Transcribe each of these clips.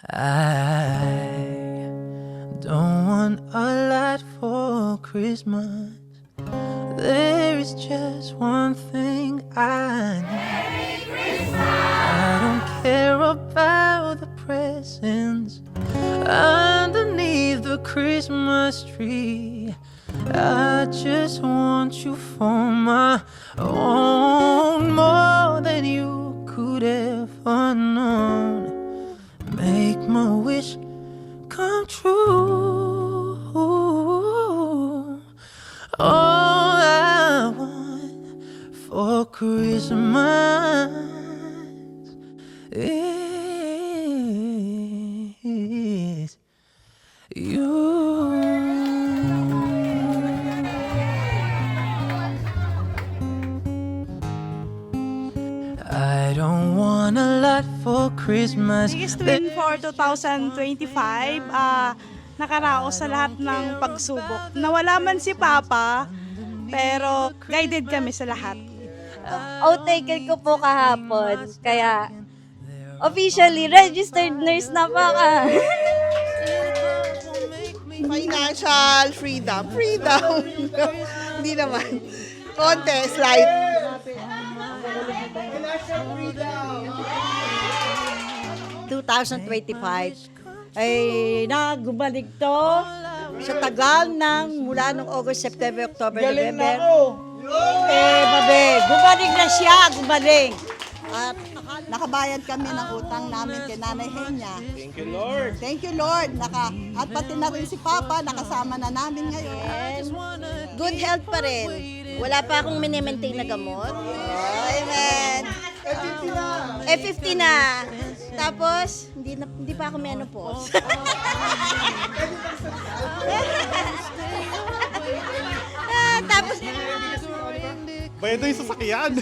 I don't want a lot for Christmas. There is just one thing I need. I don't care about the presents underneath the Christmas tree. I just want you for my own, more than you could ever know. Make my wish come true. All I want for Christmas is you. I don't want a lot for Christmas. Biggest win for 2025, nakaraos sa lahat ng pagsubok. Nawala man si Papa, pero guided kami sa lahat. Outtaken ko po kahapon, kaya officially registered nurse na po ka. Financial freedom. Freedom. Hindi naman. Konti, slight. 2025 ay nagumalik to sa tagal ng mula nung August, September, October, November. Gumaling na siya, gumaling. At nakabayad kami ng utang namin kay Nanay Henya. Thank you, Lord. Thank you, Lord. At pati na rin si Papa, nakasama na namin ngayon. Good health pa rin. Wala pa akong minimaintain na gamot. Amen. F50 na. Tapos, hindi pa ako menopause. Tapos, Ba, ito yung sasakyan.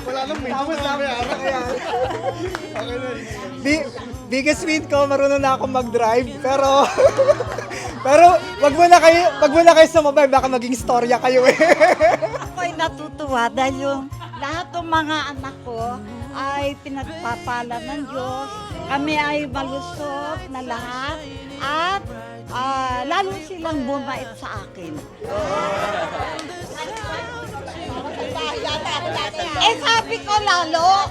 Wala nang maintenance na bayaran kaya. Okay na. Biggest win ko, marunong na ako mag-drive. Pero wag mo na kayo sumabay, baka maging storya kayo eh. Ako'y natutuwa dahil yung lahat ng mga anak ko ay pinagpapala ng Diyos. Kami ay malusog na lahat at lalo silang bumait sa akin. Sabi ko lalo.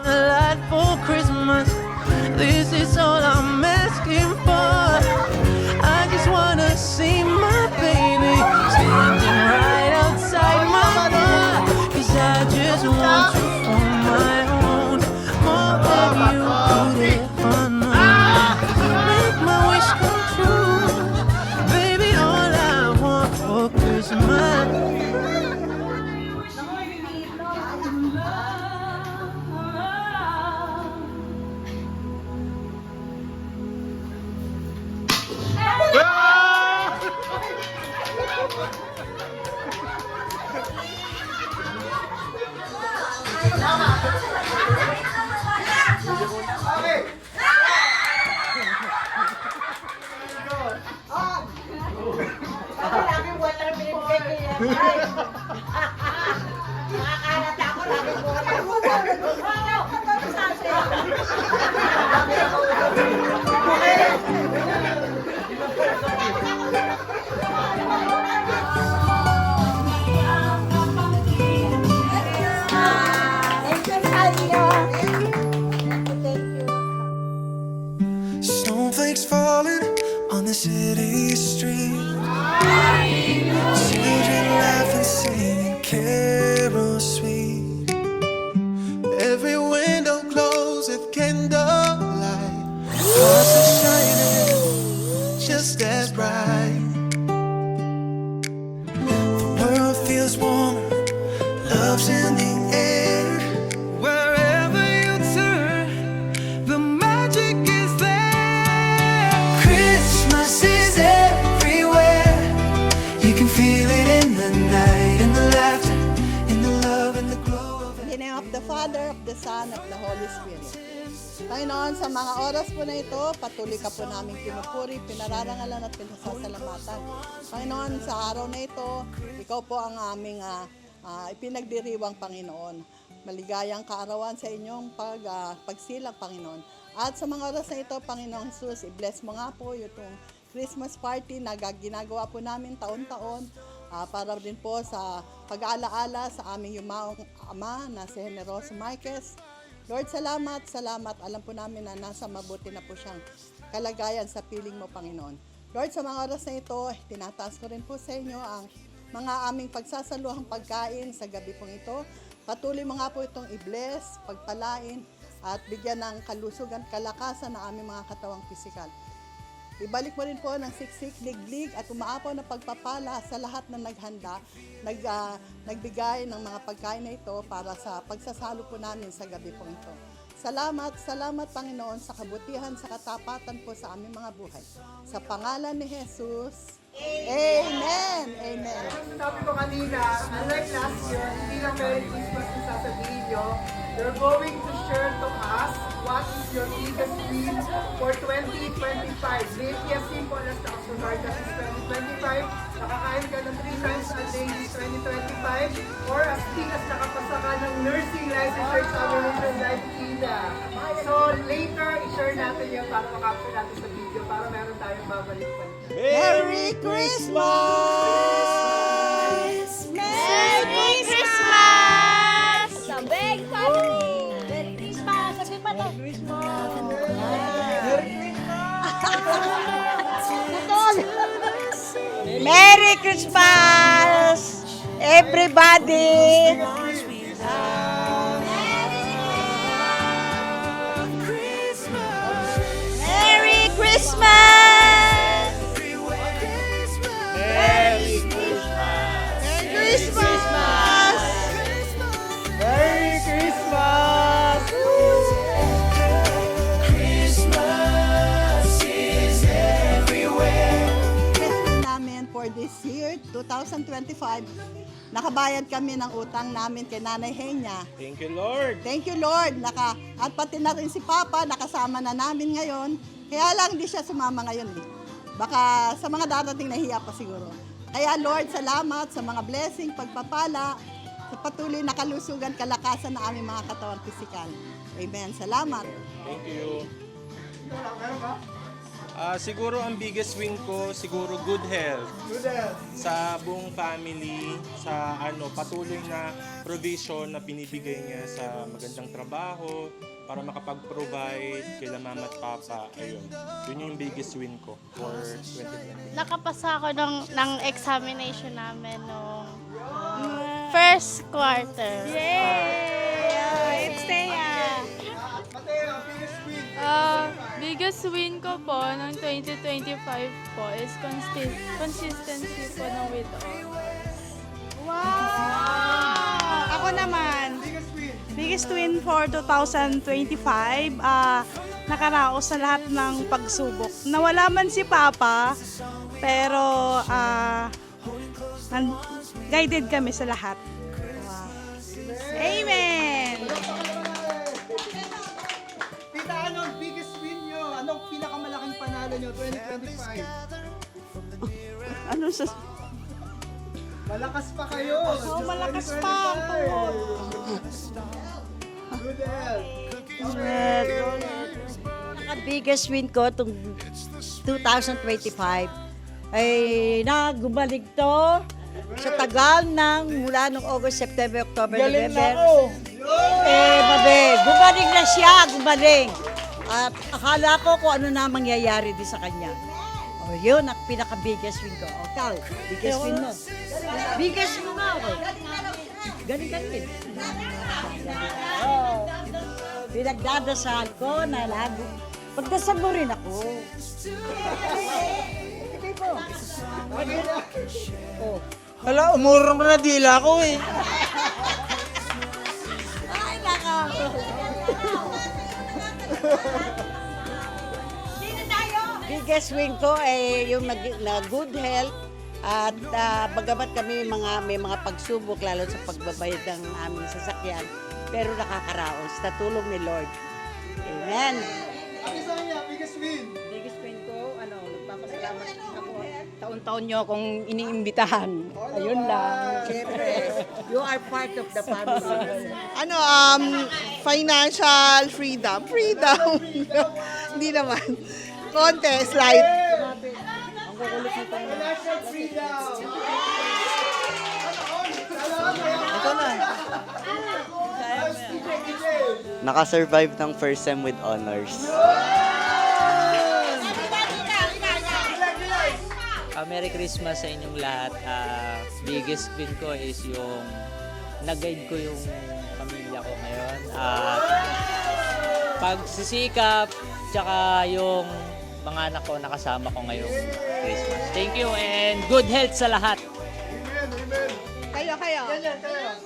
A lot for Christmas. This is all I'm asking for. I just wanna see my baby standing right outside my door. 'Cause I just want you for my own, more than you could ever know. Make my wish come true, baby. All I want for Christmas. Snowflakes falling on the city street. Children laughing, singing carols sweet. Every window closed with candlelight. Hearts are shining just as bright. The world feels warmer, love's in the air. Wherever you turn, the magic is there. Christmas is everywhere. You can feel it in the night, in the laughter, in the love, in the glow of it. In the name of the Father, of the Son, of the Holy Spirit. Panginoon, sa mga oras po na ito, patuloy ka po namin pinupuri, pinararangalan at pinasasalamatan. Panginoon, sa araw na ito, ikaw po ang aming ipinagdiriwang Panginoon. Maligayang kaarawan sa inyong pagsilang, Panginoon. At sa mga oras na ito, Panginoong Jesus, i-bless mo nga po itong Christmas party na ginagawa po namin taon-taon para din po sa pag-aalaala sa aming yumaong ama na si Generoso Marquez. Lord, salamat, salamat. Alam po namin na nasa mabuti na po siyang kalagayan sa piling mo, Panginoon. Lord, sa mga oras na ito, tinataas ko rin po sa inyo ang mga aming pagsasaluhang pagkain sa gabi pong ito. Patuloy mo nga po itong i-bless, pagpalain, at bigyan ng kalusugan, kalakasan ng aming mga katawang pisikal. Ibalik mo rin po ng siksik, liglig at umaapaw na pagpapala sa lahat na naghanda, nagbigay ng mga pagkain na ito para sa pagsasalo po namin sa gabi po ito. Salamat, salamat Panginoon sa kabutihan, sa katapatan po sa aming mga buhay. Sa pangalan ni Jesus, Amen! Amen! Sabi ko kanina, unlike last year, hindi lang Merry Christmas yung sasabihin nyo. You're going to share to us what is your biggest dream for 2025. Maybe as simple as the Oxford is 2025, nakakain ka ng 3 times a day is 2025, or as big as nakapasa ka ng nursing licensure examination like Ina. So later, i-share natin yan para makapture natin sa video para meron tayong babalik pa. Merry Christmas! Merry Christmas! Sa big family! Merry Christmas! Sabi pa to! Merry Christmas, everybody! Merry Christmas! Merry Christmas! Merry Christmas! Investment namin for this year, 2025, nakabayad kami ng utang namin kay Nanay Henya. Thank you, Lord. Thank you, Lord. At pati na rin si Papa, nakasama na namin ngayon. Kaya lang hindi siya sumama ngayon. Baka sa mga darating nahiya pa siguro. Kaya Lord, salamat sa mga blessing, pagpapala, sa patuloy na kalusugan, kalakasan ng aming mga katawang pisikal. Amen. Salamat. Thank you. Siguro ang biggest win ko, siguro good health. Good health. Sa buong family, sa patuloy na provision na binibigay niya sa magandang trabaho para makapag-provide kila mama at papa. Ayun. Yun yung biggest win ko for 2020. Nakapasa ako ng examination namin nung first quarter. Yay! It's Thea! Mateo, biggest win. Biggest win ko po ng 2025 po is consistency po ng with all. Wow! Ako naman, Biggest win. biggest win for 2025, nakaraos sa lahat ng pagsubok. Nawala man si Papa, pero guided kami sa lahat. Amen! Tita, ano ang biggest win nyo? Anong pinakamalaking panalo nyo 2025? Ano sa... Malakas pa kayo. Oh, malakas pa ang tuhod. Good health. Biggest win ko itong 2025 ay nagumalik to sa tagal ng mula nung August, September, October, November. Gumaling na siya, gumaling. At akala ko kung ano na mangyayari din sa kanya. O yun, ang pinaka-biggest win ko. O ikaw, biggest win mo. Biggest win mo ako. Galing ka rin. Oh, pinagdadasal ko na lagi. Pagdasal mo rin ako. Ikaw po. Oh. Hala, umurong na dila ko eh. Ay, naka. Biggest win ko ay yung na good health at bagamat kami may mga pagsubok lalo sa pagbabayad ng aming sasakyan pero nakakaraos sa tulong ni Lord. Amen. Ate Sonia, biggest win. Biggest win ko, nagpapasalamat ako. Taon-taon niyo akong iniimbitahan. Ayun lang. Siyempre, you are part of the family. Financial freedom. Freedom. Hindi naman. Konti, slight. Financial freedom. Nakasurvive ng first sem with honors. Merry Christmas sa inyong lahat. Biggest win ko is yung nag-guide ko yung pamilya ko ngayon. At pagsisikap, tsaka yung mga anak ko nakasama ko ngayong Christmas. Thank you and good health sa lahat. Amen, amen. Kayo. Yan, kayo.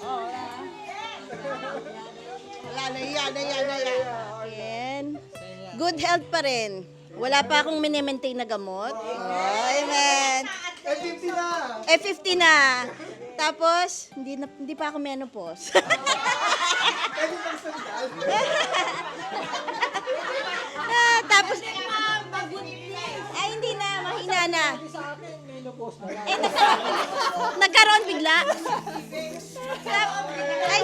Wala, naiya. Ayan. Good health pa rin. Wala pa akong minimaintain na gamot. Oh, amen. F50 na. F50 na. Tapos, hindi pa ako menopause. Pwede pang sandal. Tapos, ay hindi na, mahina na. Nagkaroon bigla. Ay,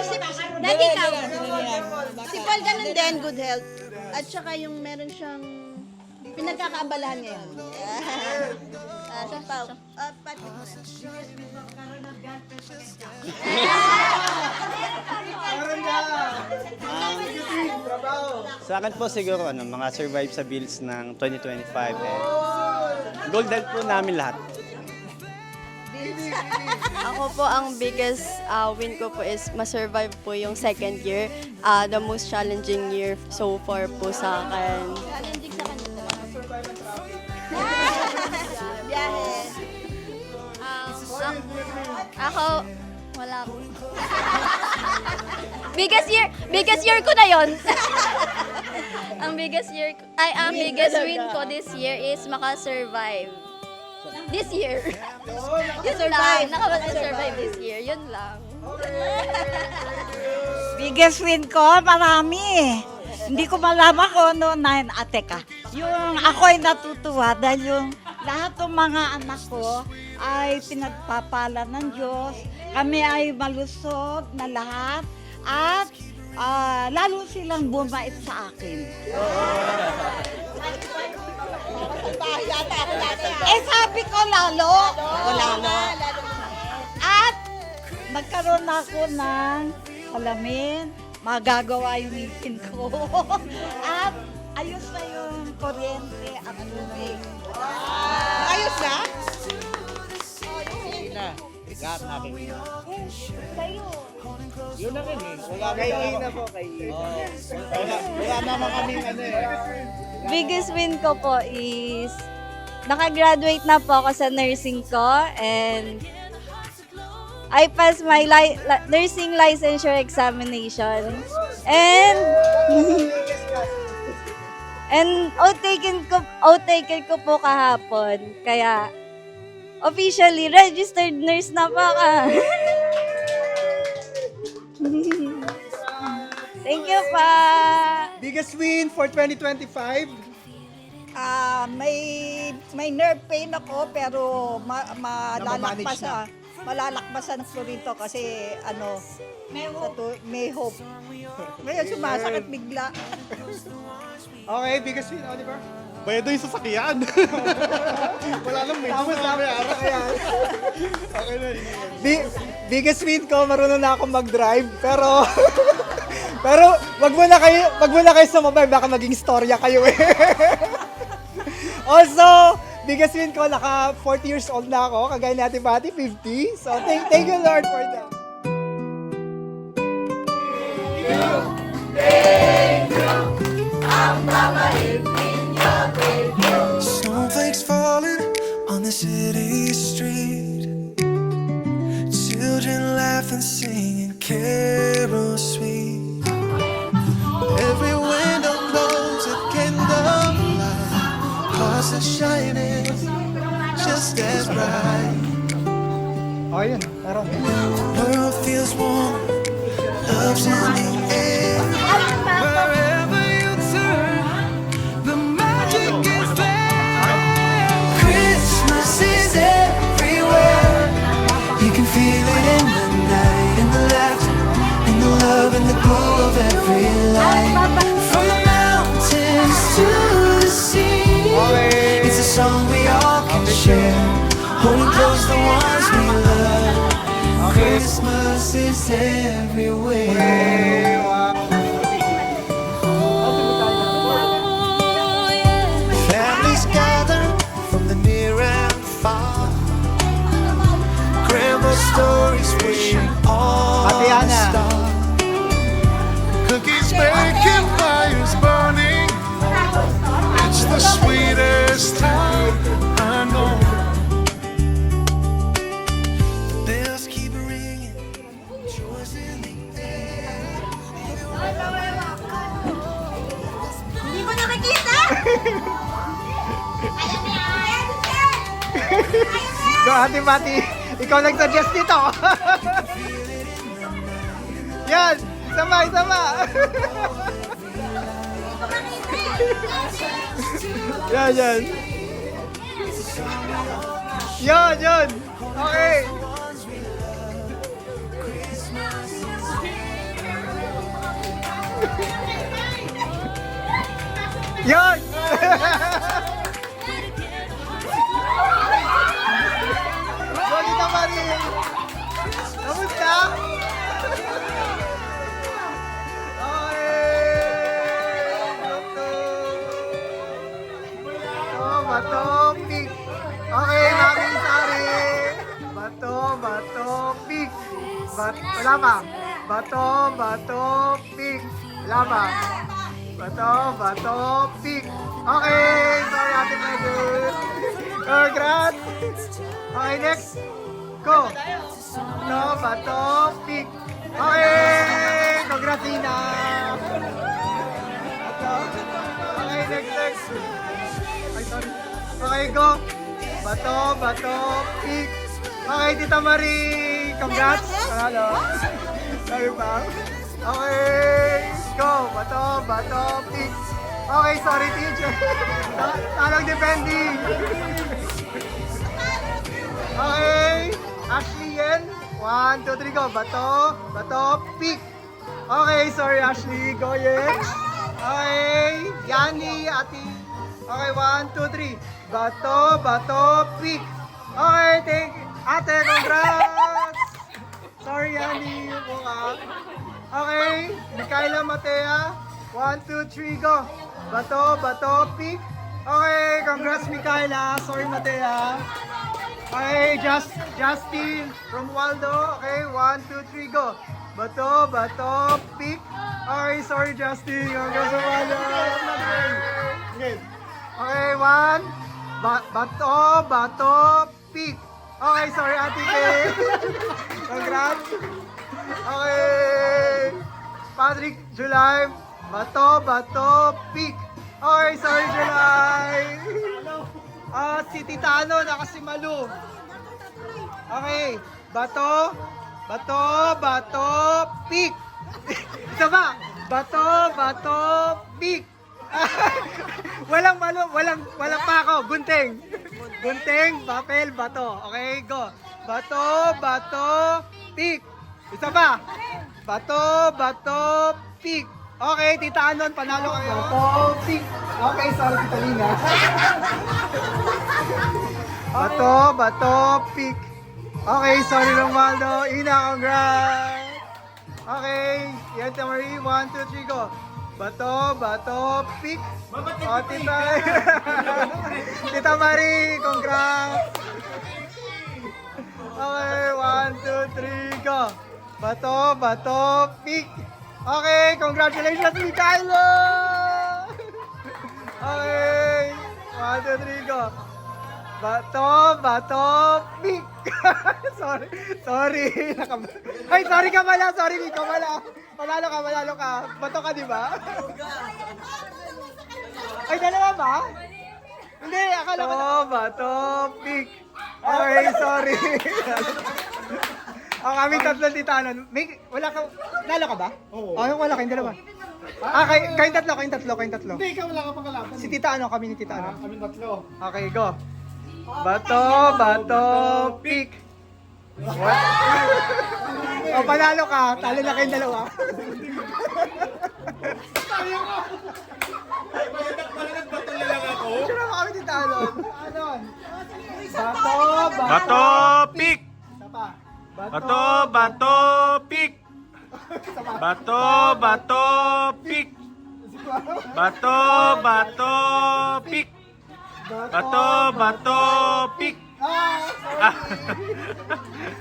dati ikaw. Si Paul ganun din, good health. At saka yung meron siyang pinagkakaabalahan ngayon. Siya pa. Pati mo na. Meron na. Biggest win, trabaho. Sa akin po siguro mga survive sa bills ng 2025 and gold health po namin lahat. Ako po, ang biggest win ko po is ma-survive po yung second year. The most challenging year so far po sa akin. Challenging sa kanya talaga. Biyahe. Ako, wala po. biggest year ko na yon. Ang biggest win ko this year is maka-survive. This year. Yun lang. Nakapag-survive this year. Yun lang. Biggest win ko, marami. Hindi ko malaman kung ano na teka. Yung ako'y natutuwa dahil yung lahat ng mga anak ko ay pinagpapala ng Diyos. Kami ay malusog na lahat at lalo silang bumait sa akin. Sabi ko lalo. At nagkaroon ako ng salamin, magagawa yung ngipin ko. At ayos na yung kuryente at tubig. Ayos na? Lahat natin. Yun na rin eh. Kay Ina po, kay Ina. Wala naman kaming Biggest win ko po is nakagraduate na po ako sa nursing ko and I passed my nursing licensure examination and outtaken ko po kahapon. Kaya officially registered nurse na po ako. Thank you pa. Biggest win for 2025. May nerve pain ako pero malalakbasan ko rito kasi may hope. Ngayon sumasakit bigla. Okay, biggest win, Oliver. Bayado yung sasakyan. Wala lang may Tapos ayan. Okay na. Biggest win ko, marunong na akong mag-drive, pero wag mo na kayo sumabay, baka maging storya kayo eh. Also, biggest win ko, naka 40 years old na ako, kagaya natin pati 50. So thank you Lord for that. Snowflakes falling on the city street. Children laughing, singing carols sweet. Every window glows a candlelight. Hearts are shining just as bright. Oh, yun. Meron. World feels warm, love's in the air. Wherever you Christmas is everywhere. Families gather from the near and far. Grandma stories wishing on a star. Cookies baking, fires burning. It's the sweetest time I know. The bells keep ringing. Joy's in the air. Hindi ko nakikita! Go, Ate Mati. Ikaw nag-suggest nito. Yan. Sama. Yan. Yun. Okay. Yun. Bonita Marie. Kamusta? Bato, pig. Okay, Mami Sari. Bato, pig. Wala pa. Bato, pig. Wala pa. Bato, pig. Okay, sorry Ate Mother. Congrats. Okay, next. Go. Bato, pig. Okay, congrats Ina. Okay, next. Ay, sorry. Okay, go. Bato, pig. Okay, Tita Marie. Congrats. Hello. Sorry pa. Okay, go. Bato, pig. Okay, sorry teacher. Talong defending. Okay, Ashley Yen. 1, 2, 3, go. Bato, pig. Okay, sorry Ashley. Go, Yen. Okay, Yani, Ati. Okay, 1, 2, 3. Bato, pig. Okay, thank you. Ate, congrats! Sorry, Yani. Upo ka. Okay, Mikaela Matea. 1, 2, 3, go. Bato, pig. Okay, congrats, Mikaela. Sorry, Matea. Okay, Justin Romualdo. Okay, 1, 2, 3, go. Bato, pig. Okay, sorry, Justin. Congrats, Romualdo. Okay, 1. Bato, pig. Okay, sorry, Ate Kay. Congrats. Okay. Patrick July. Bato, pig. Okay, sorry, July. Si Titano, nakasimalu. Okay. Bato, pig. Isa ba? Bato, pig. Walang pa ako. Gunting, papel, bato. Okay, go. Bato, pig. Isa pa. Bato, pig. Okay, Tita Anon, panalo kayo. Bato, pig. Okay, sorry, Tita Lina. Bato, pig. Okay, sorry, Romualdo. Ina, congrats. Okay, Yenta Marie, 1, 2, 3, go. Bato, pig. O, Tita Marie, congrats. Okay, 1, 2, 3, go. Bato, pig. Okay, congratulations, Mikaelo! Okay, 1, 2, 3, go. Bato, pig. Sorry. Ay, sorry Kamala, sorry Kamala. Panalo ka. Bato ka, di ba? Ay, dalawa ba? Hindi, akala ko. Bato, pig. Okay, sorry. Ang aming tatlong titanon. Wala ka, nalo ka ba? Oo. Wala kayong dalawa. Kayong tatlo. Hindi, ikaw wala ka pang kalaban. Si Tita Ano, kami ni Tita Ano. Kami tatlo. Okay, go. Bato, pig. O, panalo ka. Talo na kayong dalawa. Tayo ka. Bato na lang ako. Sure mo kami Tita Ano. Bato, Bato, pig. Isa pa. Bato, bato, pick! Bato, bato, pick! Bato, bato, pick! Bato, bato, pick!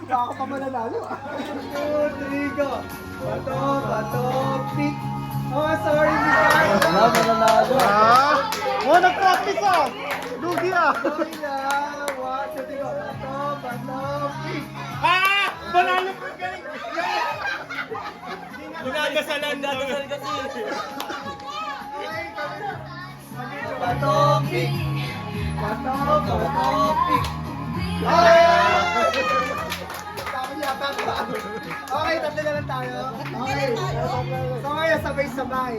Ako pa mananalo. 2, 3, go. Bato, bato, pick. Oh, sorry, Miguel. Wala, mananalo. Oh, nag-practice ah. Lugi ah. Sorry na. 1, 2, 3, go. Bato, bato, pick. Panalo ko! Galing! Nagdadasalan kasi. Bato, pick. Bato, bato, pick. Okay, tatlo na lang tayo. Okay. So ngayon, sabay-sabay.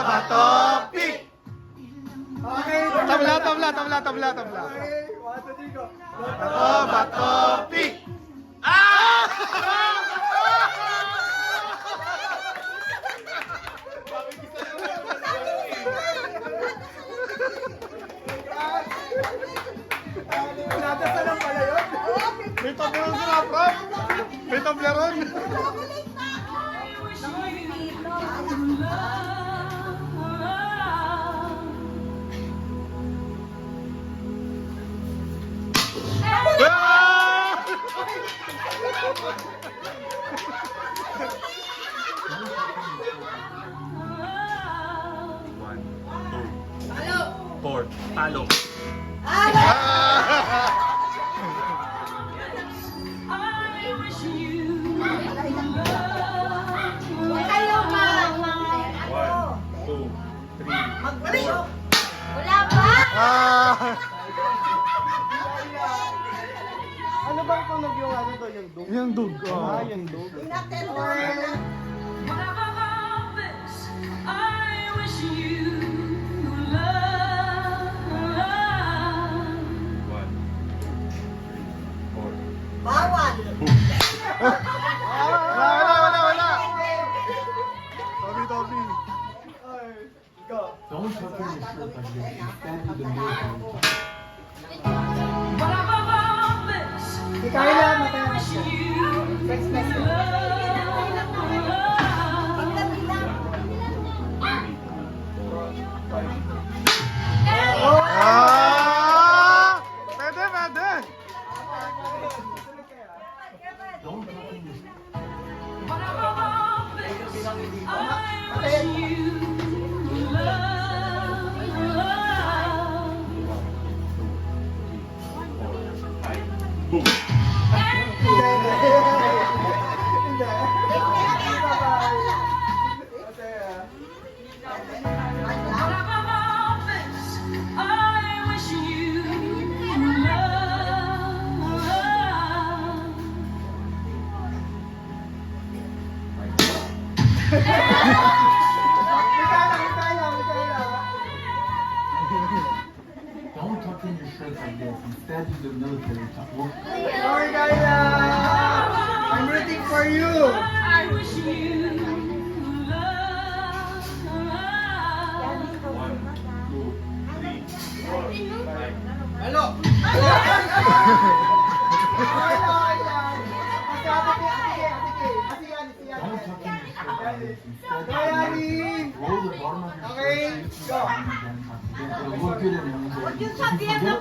Bato, pick! Okay. Tabla. Okay, 1, 2, 3, go. Bato, pick! Nadasalan pala yun. May tableron sila, prof. May tableron. Talo. Ano bang tunog yung ano to? Yung dug? Yung dug. Wala. Toby. Go. Don't touch your shirt like this. Stand in the mirror. Si Kyla, mataya siya. Next. Pwede. Don't tuck in your shirt like this. Instead, use the military tuck. Sorry, Kyla. I'm rooting for you. I wish you love. 1, 2, 3, 4, 5. Hello. Don't tuck in your shirt like this. Instead, roll the bottom of your shirt. Go. It'll look good in the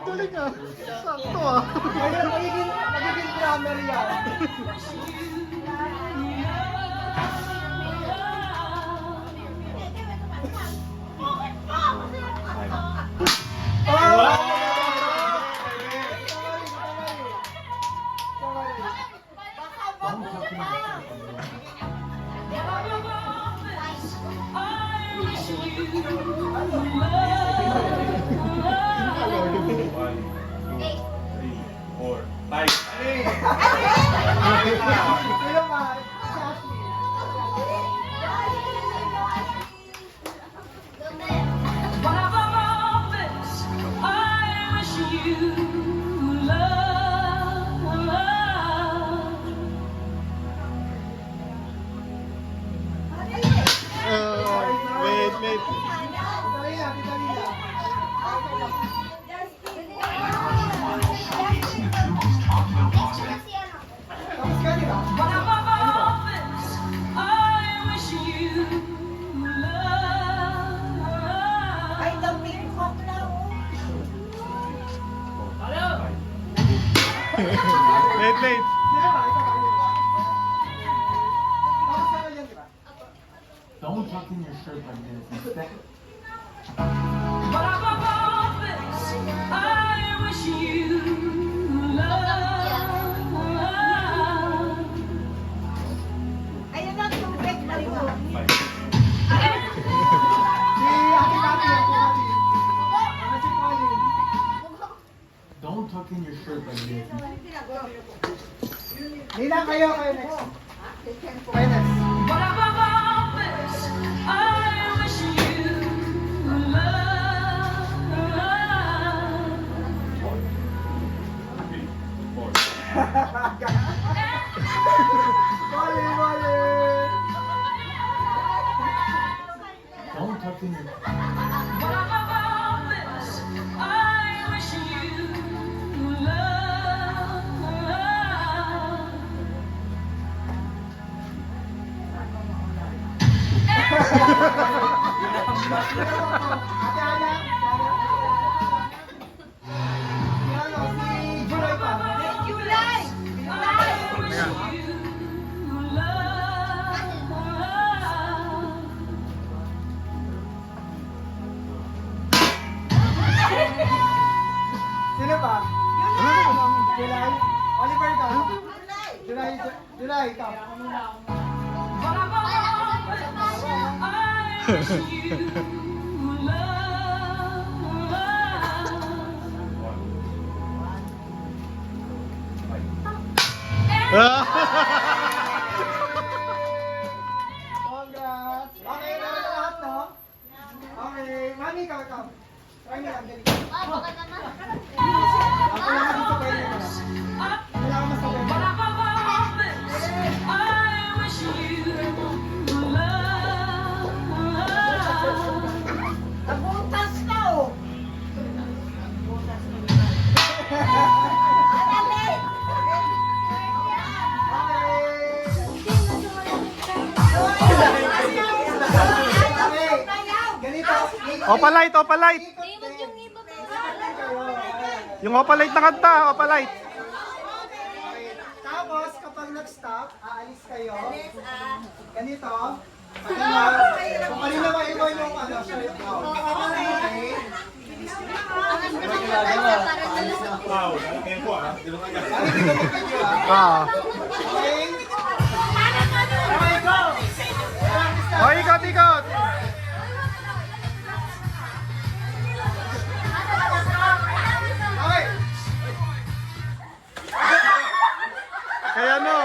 Galing ah. Sakto ah. Magiging drummer yan. Sherpa business. Ayun na, tubig na rin mo. Don't tuck in your shirt like this. Nina, kayo next. Kayo next. Don't tuck in your... Sino ba? July? Oliver ka? July ka? Congrats! Okay na lahat, no? Okay, mami ka. Try mo lang, dali. Ako lang dito kayo na. Kailangan mas sabay. Nabutas na, oh. Opalite, Opalite! Yung Opalite na kanta, Opalite! Tapos, kapag nag-stop, aalis kayo. Ganito. Kung kanina ba ikaw yung ano, shirt mo. Okay. Wow, kaya po ah. Hindi ko mag-video ah. Okay. Okay, go! Oh, ikot! Okay. Kaya no.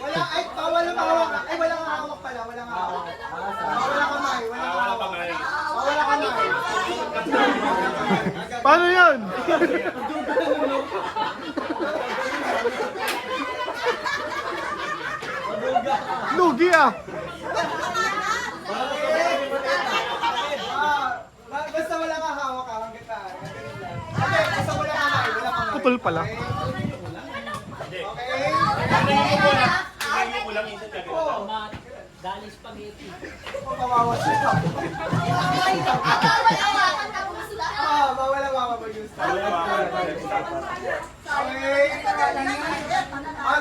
Wala, ay, bawal na mahawak. Ay, walang hawak pala, walang hawak. Wala kamay, walang kamay. Wala kamay. Paano yun? Lugi ah. Basta wala kang hawak ka, hanggang ka. Okay, basta wala kamay, wala kamay. Putol pala. Dali spaghetti. Kawawa siya. Bawal yung style. Okay.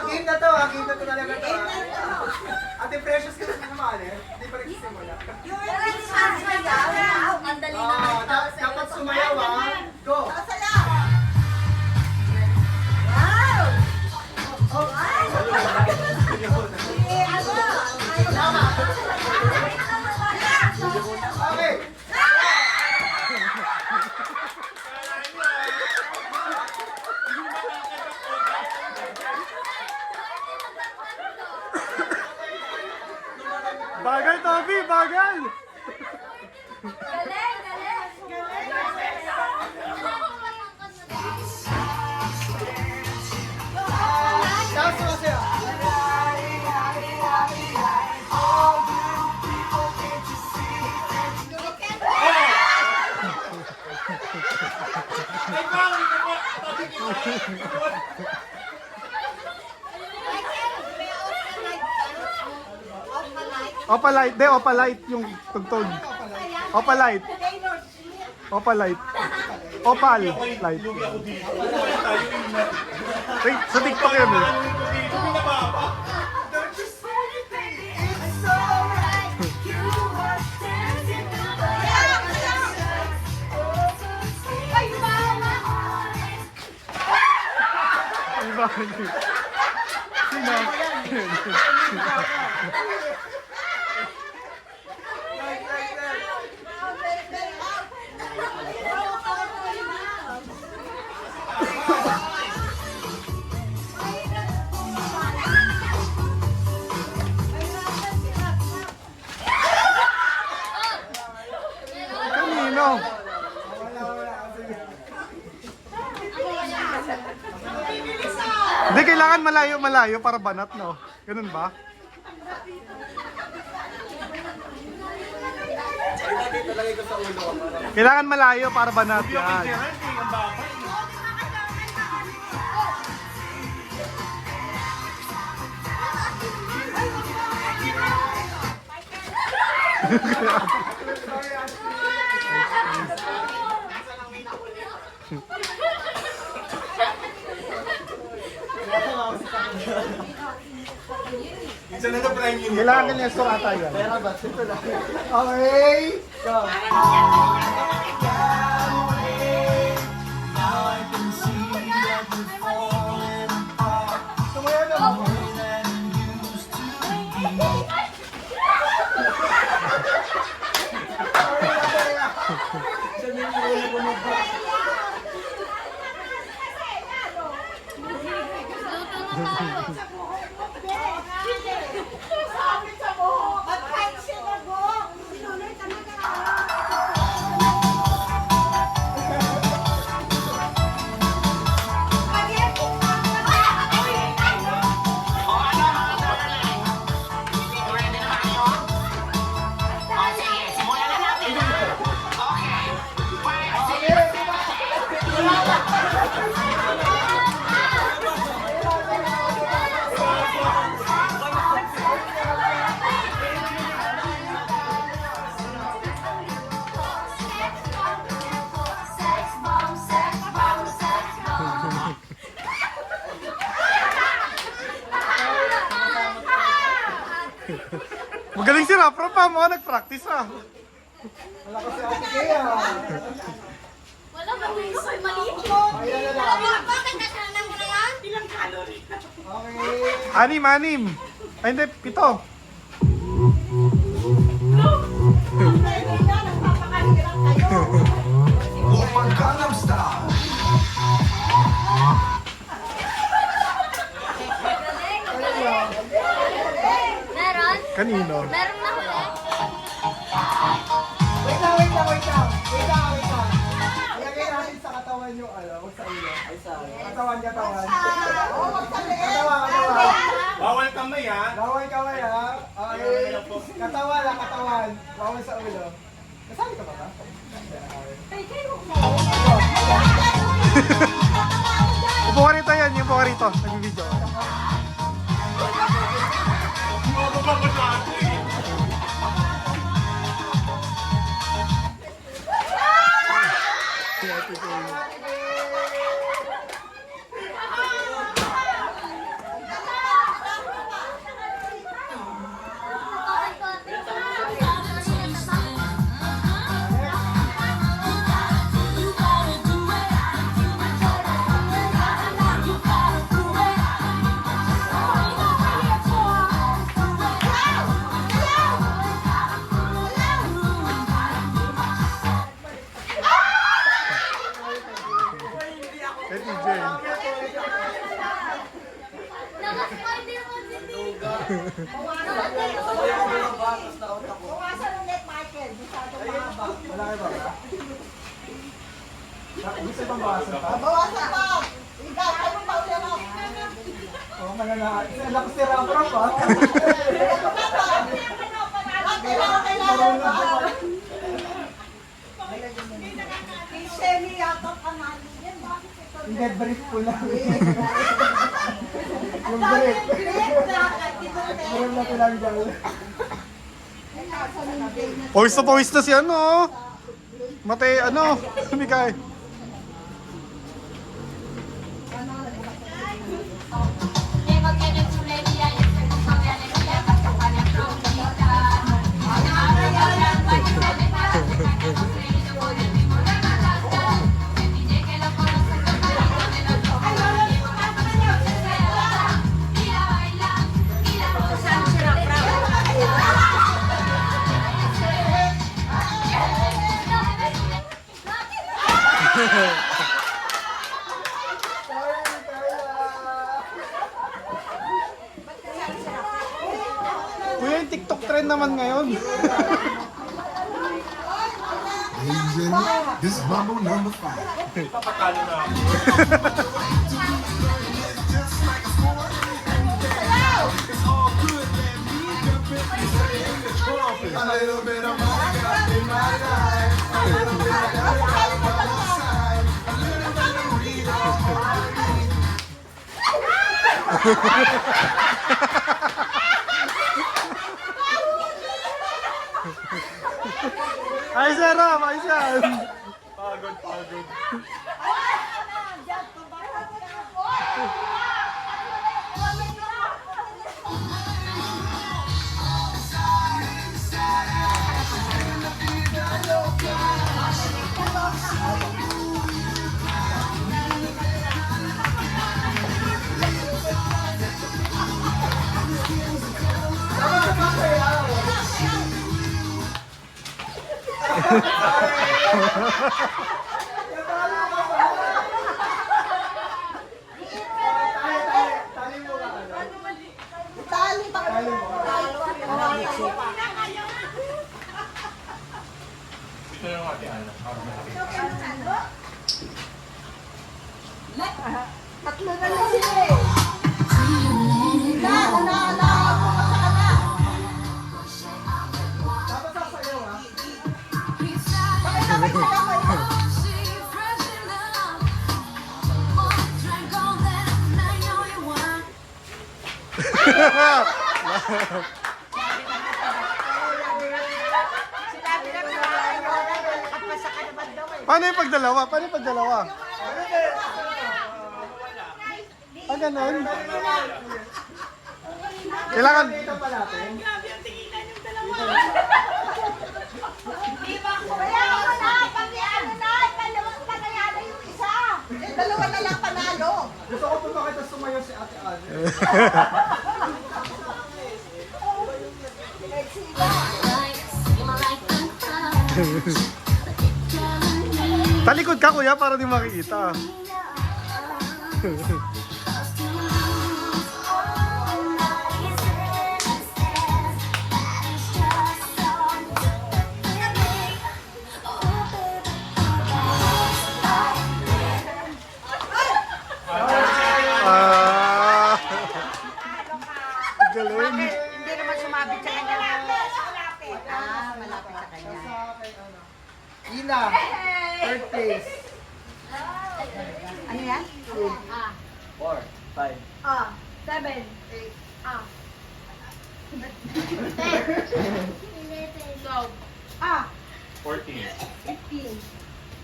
Game na to talaga to. Ate Precious ka na naman eh. Hindi pa nagsisimula. Dapat sumayaw ah. Go. Okay. Bagal, Toby! Bagal! Tapos sumasayaw. Opalite. De, Opalite yung tugtog. Opalite. Opalite. Opal. Light. Wait, sa TikTok yun eh. Iba. Sino? Kanino? Hindi, kailangan malayo para banat, no? Ganun ba? Kailangan malayo para banat yan. Kailangan ka niya so ata yan. Okay. Go. Magaling si Rapra pa, mo nag-practice ah. Wala kasi ate Kea. Wala ba yung maliit mo? Bakit nakanan mo na yan? Ilang calorie? Okay. Anim. Ay hindi, 7. Meron? Kanino? Meron na huli? Wait lang. Ilagay natin sa katawan yung huwag sa ulo. Katawan. Katawan. Bawal kamay ha. Bawal kamay ha. Okay. Katawan. Bawal sa ulo. Kasali ka ba ka? Upo ka rito yan, yung upo ka rito. Nag-video. Malaki ba? Gusto bang bawasan pa? Bawasan pa! Ikaw, ano pa ulit ako? Oo, mananaan. Anak ko si Rapra pa. Kailangan pa. Semi yata panalo yan. Hindi, brief ko lang. Yung brief. Brief lang ko lang dyan. Pawis na si ano, oh. Mate, ano, Mikay. Kuya, yung TikTok trend naman ngayon. This is Mambo number 5. Papatalo na ako. A little bit of money got in my life. A little bit of money got by my side. A little bit of weed on Ay, Sarah, ayos yan. Pagod. Ito yung ate Ana. Tatlo na lang sila eh. Na. Paano yung pagdalawa? Ah, ganun. Kailangan... Dalawa na lang panalo. Gusto ko po makita sumayo si Ate Ana. Talikod ka, kuya, para di makikita. Galing. Hindi naman sumabit sa kanya. Malapit sa kanya. Ina, third place. Ano yan? 4, 5. 7, 14. 15.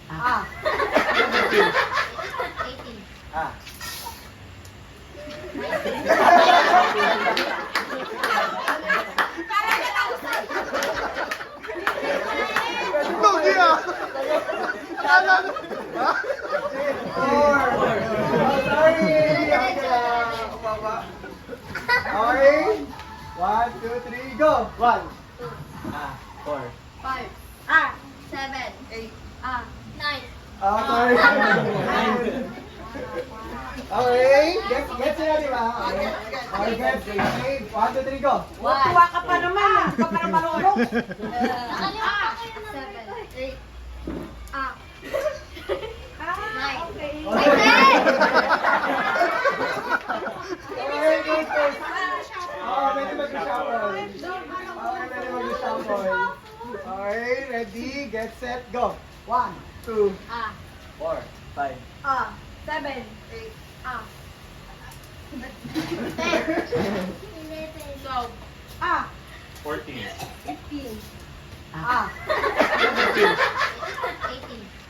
Ah. Dogi ah! Okay. 1, 2, 3, go. 1. 4. 7, 9. Sorry. Okay. Get sila, di ba? Okay. Okay, get. Okay. 1, 2, 3, go. Tuwa ka pa naman. Hindi ka pa na marunong. 7, 8. Okay, good. Pwede mag-shuffle. Pwede mag-shuffle. Okay, ready, get set, go. 1, 2, 4, 5. 7, 10. 14. 14. 15. Ah. 18.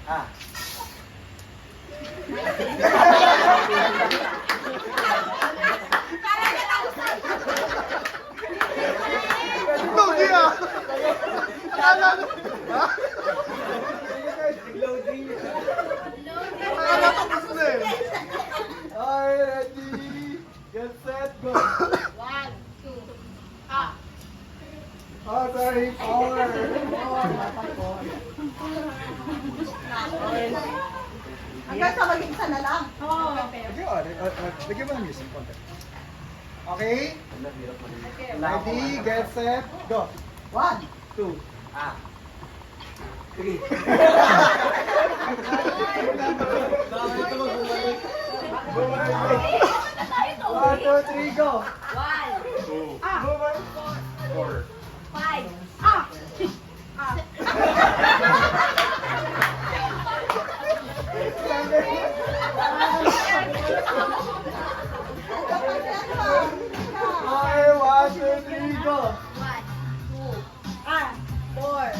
Ah. Logi ah! Akala ko... Ha? Akala ko gusto na eh. Okay, ready? Get set, go! 1, 2. Ah. Oh, sorry, power! Hanggang sa maging isa na lang. Lagyan mo ng music konti. Okay? Ready, get set, go! 1, 2, 3. One, two, three, go! 1, 2, Ah. 4, 5. Ah. Okay, one, two, three, go! 1, 2. ah, 4,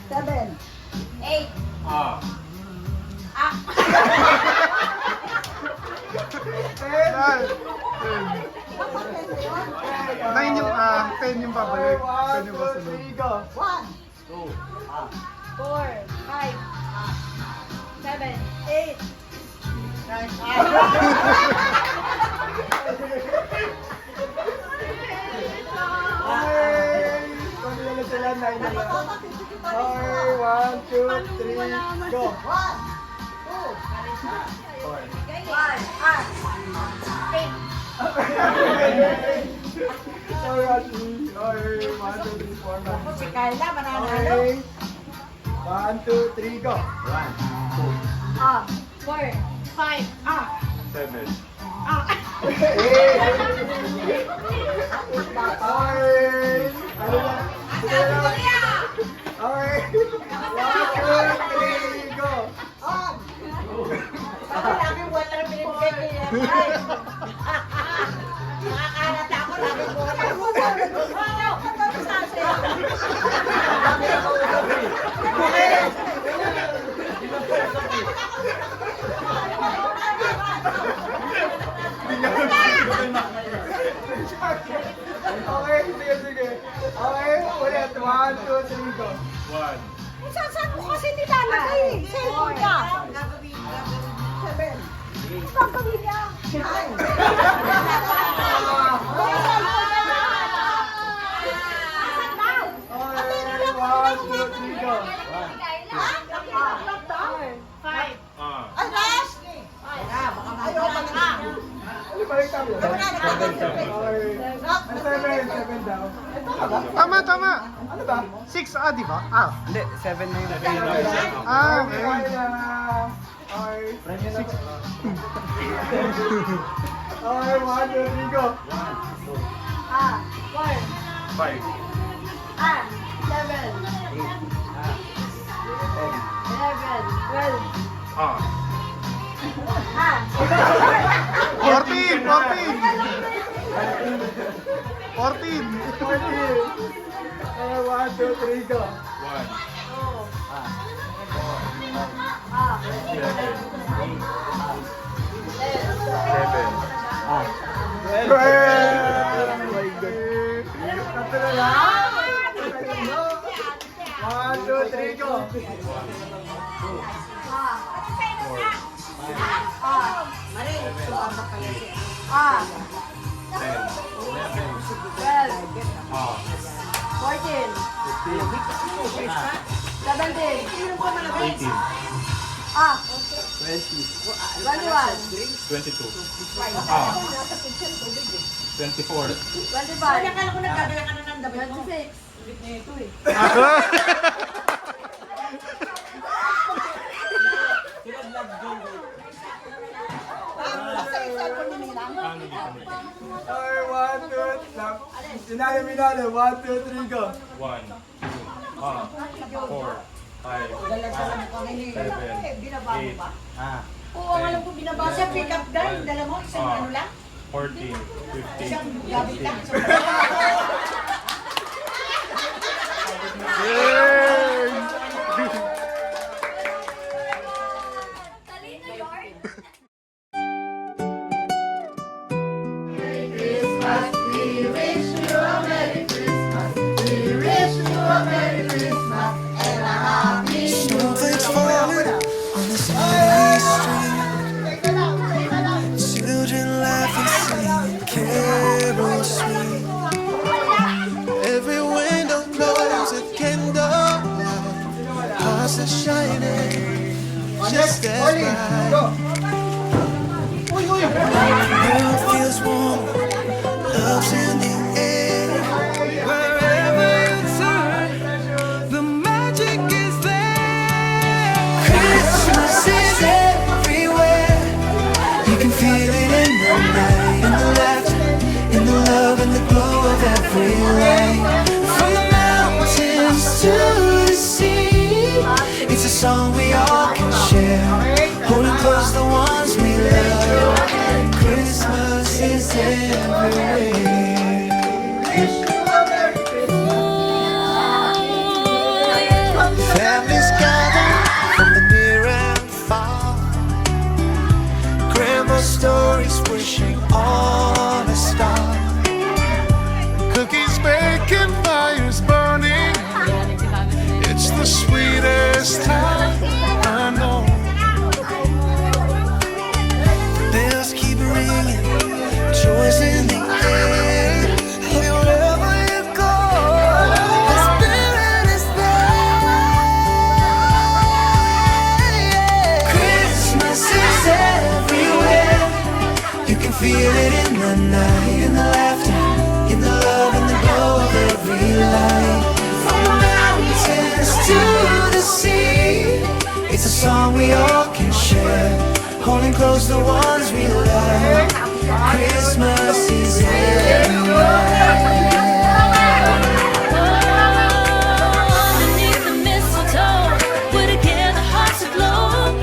7, 8. ah, Nine yung, 10 yung babalik. 10 yung kasunod. 1, 4, 5, 7, 8, Okay! Kami na sila, 9 na lang. Okay, 1, 2, 3, go! 1, 2, Sorry, Ashley. Okay, 1, 2, 3, 4, 5. si Carla, mananalo. Okay. 1, 2, 3, go! 1, 4, 5. 7. Okay. Ano ba? Okay. 1, 2, 3, go! On. Lagi wala na pinipigay niya. Ay. Nakakalat ako, lagi wala. Ano sa'yo? Okay, sige, sige. Okay, ulit. 1, 2, 3, go. 1. Saan mo kasi nilalagay eh? Cellphone niya. 7. Ang gagawin niya? 9. Okay, 1, 2, 3, go. 5. Ah. Ay, last! Ayaw pa na. Ano ba yung tabi? Okay. 7 daw. Tama, tama. Ano ba? 6 di ba? Hindi, 7 na yun. Okay. Okay. 6. Okay, 1, 2, 3, go. 5. 7. 11. 12. Ah. 14! 14! 14! 1, 2, 3, go. 1. 12! Oh my God! Tatlo na lang! 1, 2, 3, go! 22. Ah. 24. 25. Akala ko nagdadala ka na ng damit mo. 26. Okay, 1, 2, sinali, 1, 2, 3, go! 1, 2, 4, 5, 7, 8, Oo, alam ko binabasa. Pick up dahil dala mo isang ano lang. 14, 15, Isang gamit lang. Snowflakes falling on the city street. Children laughing, singing carols sweet. Every window glows a candle. Hearts are shining just as bright. The world feels warm. Love's in the air. Wherever you turn, the magic is there. Christmas is everywhere. You can feel it in the night, in the laughter, in the love, and the glow of every light. From the mountains to the sea, it's a song we all can share. Holding close the ones we love. Christmas is everywhere. Families gather from the near and far. Grandma's stories wishing on a star. Cookies baking, fires burning. It's the sweetest time I know. Bells keep ringing, joys in the air. Wherever you go, the spirit is there. Christmas is everywhere. You can feel it in the night, in the laughter, in the love, and the glow of every light. From the mountains to the sea, it's a song we all can share. Holding close the ones we love. Christmas is everywhere. Beneath the mistletoe, we're together, hearts aglow.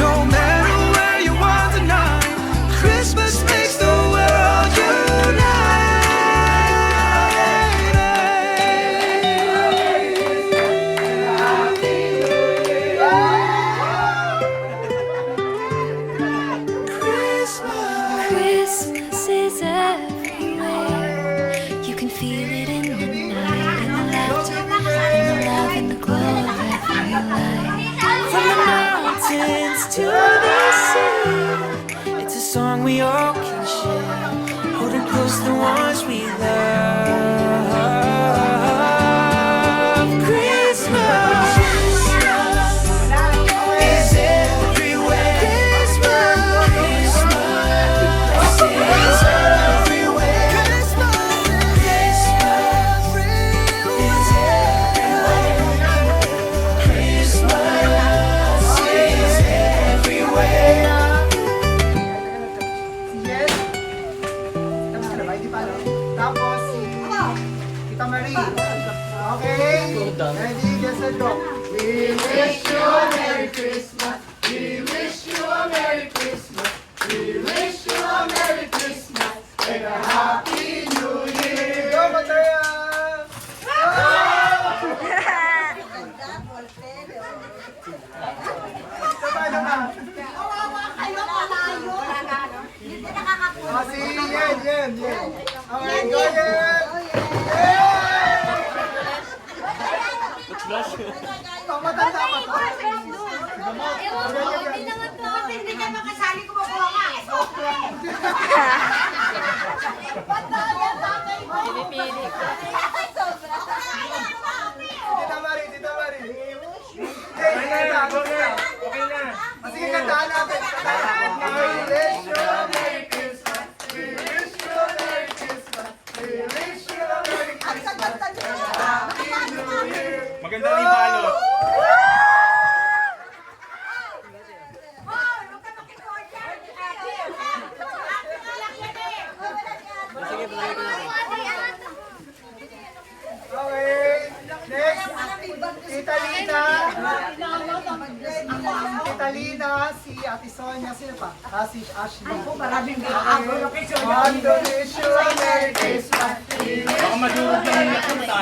No matter where you are tonight, Christmas makes the world Christmas is everywhere. You can feel it in the night, in the laughter, in the love, and the glow of every light. From the mountains to the sea, it's a song we all can share. Holding close the ones we love. Christmas is everywhere. Christmas is everywhere. Christmas is everywhere. Christmas is everywhere. Yes. Tapos ka na ba? Hindi pa, no? Tapos si Tita Marie. Okay? Ready? Get set, go. We wish you a Merry Christmas. We wish you a Merry Christmas. We wish you a Merry Christmas and a Happy New Year. Go, Mataya! Sabay naman. Si Yen. Okay, go Yen! Matanda pa to. Hindi ka makasali ko makuha ka. Pinipili ko. Tita Marie. Okay na. Sige, kantahan natin. We wish you a Merry Christmas. We wish you a Merry Christmas. We wish you a Merry Christmas. Happy New Year. Maganda rin balot. Okay. Next, Tita Lina, si Ate Sonia, sino pa? Si Ashley. Ako, maraming gagawin. One, two, wish you a Merry Christmas. Baka madurog na yung napunta.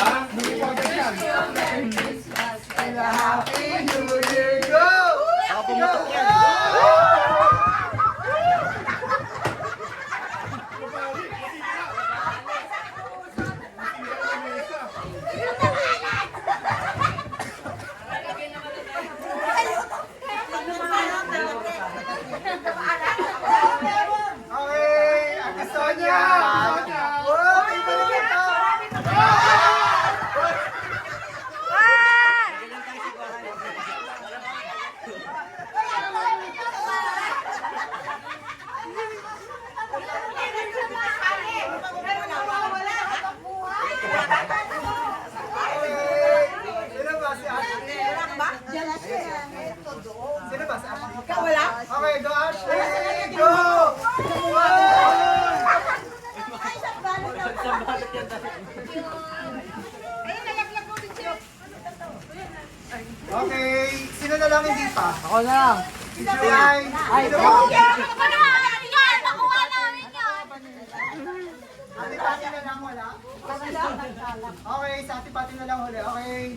Okay, go Ashley! Go! Okay, sino na lang hindi pa? Ako na lang. Si July. Ay, Sino go. ba? Ate Pati na lang wala? Okay, sa Ate Pati na lang huli. Okay.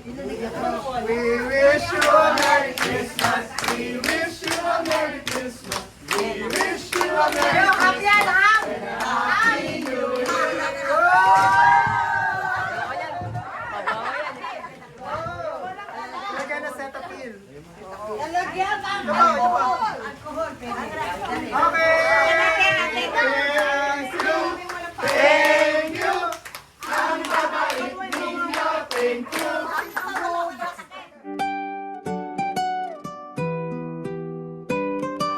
We wish you a Merry Christmas. We wish you a Merry Christmas. We wish you a Merry Christmas. Happy New Year. Lagyan na set up in. Lalagyan ang Ito ba? Okay. Thank you. Ang babait ninyo. Thank you.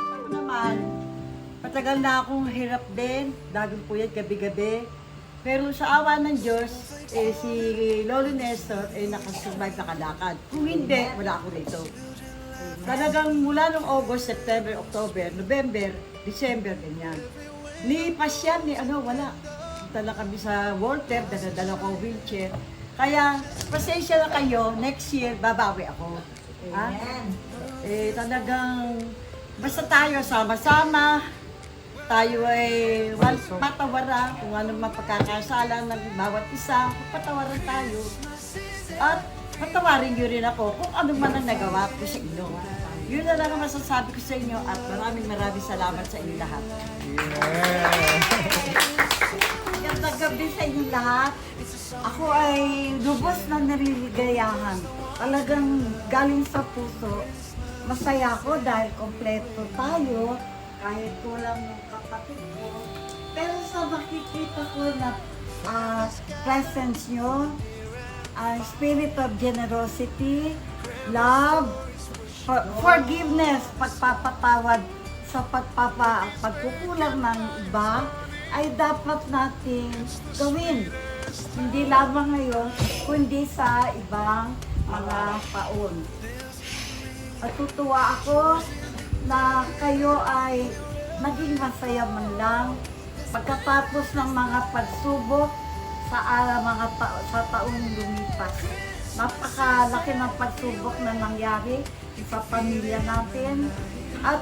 Ako naman, patagal na akong hirap din, dagong puyat gabi-gabi. Pero sa awa ng Diyos, si Lolo Nestor nakasurvive, nakalakad. Kung hindi, wala ako rito. Talagang mula noong August, September, October, November, December, ganyan. Ni pasyan, wala. Punta lang kami sa Walter, dala ko wheelchair. Kaya, pasensya na kayo, next year, babawi ako. Ha? Talagang, basta tayo sama-sama, tayo ay patawaran kung ano man pagkakasala ng bawat isa, patawaran tayo. At patawarin niyo rin ako kung ano man ang nagawa ko sa inyo. Yun na lang ang masasabi ko sa inyo at maraming salamat sa inyo lahat. Magandang gabi sa inyo lahat. Ako ay lubos na nariligayahan. Talagang galing sa puso. Masaya ako dahil kompleto tayo. Kahit kulang yung kapatid ko. Pero sa makikita ko na presence nyo, spirit of generosity, love, forgiveness, pagpapatawad sa pagkukulang ng iba, ay dapat nating gawin. Hindi lamang ngayon, kundi sa ibang mga taon. Natutuwa ako na kayo ay naging masaya man lang pagkatapos ng mga pagsubok sa taong lumipas. Napakalaki ng pagsubok na nangyari sa pamilya natin at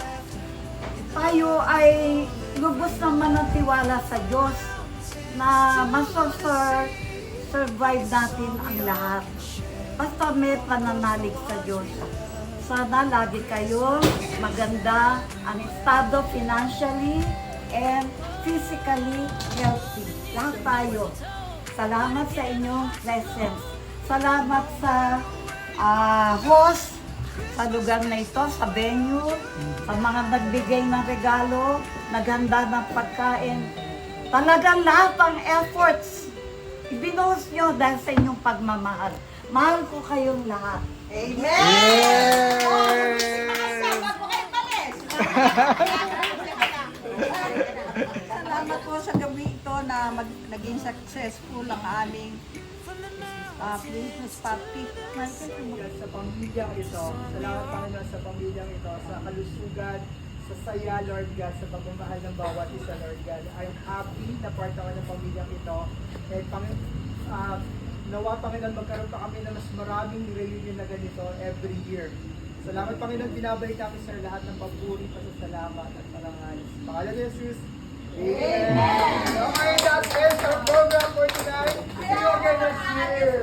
tayo ay lubos naman ng tiwala sa Diyos na survive natin ang lahat. Basta may pananalig sa Diyos. Sana lagi kayo maganda ang estado financially and physically healthy. Lahat tayo. Salamat sa inyong presence. Salamat sa host sa lugar na ito, sa venue, sa mga nagbigay ng regalo, naghanda ng pagkain. Talagang lahat ng efforts, ibinuhos nyo dahil sa inyong pagmamahal. Mahal ko kayong lahat. Salamat po sa gabi ito na naging successful ang aming Christmas party. Sa pamilyang ito, salamat Panginoon sa pamilyang ito, sa kalusugan, sa saya, Lord God, sa pagmamahal ng bawat isa, Lord God. I'm happy na part ako ng pamilyang ito. Nawa, Panginoon, magkaroon pa kami na mas maraming reunion na ganito every year. Salamat, Panginoon, binabalik namin sa lahat ng papuri, pasasalamat at parangal. Sa pangalan ni Jesus, Amen! Okay, that is our program for tonight. See you again next year!